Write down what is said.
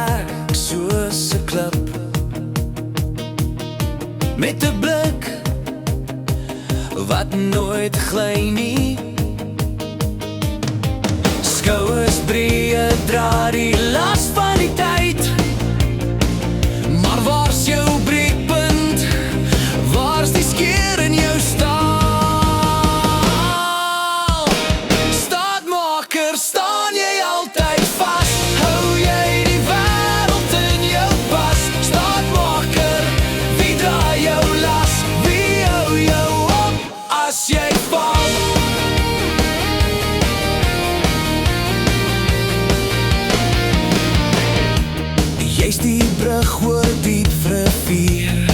sterk soos 'n klip, met 'n blik wat nooit gly nie. Skouers breë, dra die las van die tyd, maar waar's jou breekpunt? Waar's die skeer in jou staal? Staatmaker, staan jy altyd vas? Hou jy die wêreld in jou pas? Staatmaker, wie dra jou las? Wie hou jou op as jy val? Jy's die brug oor diep rivier,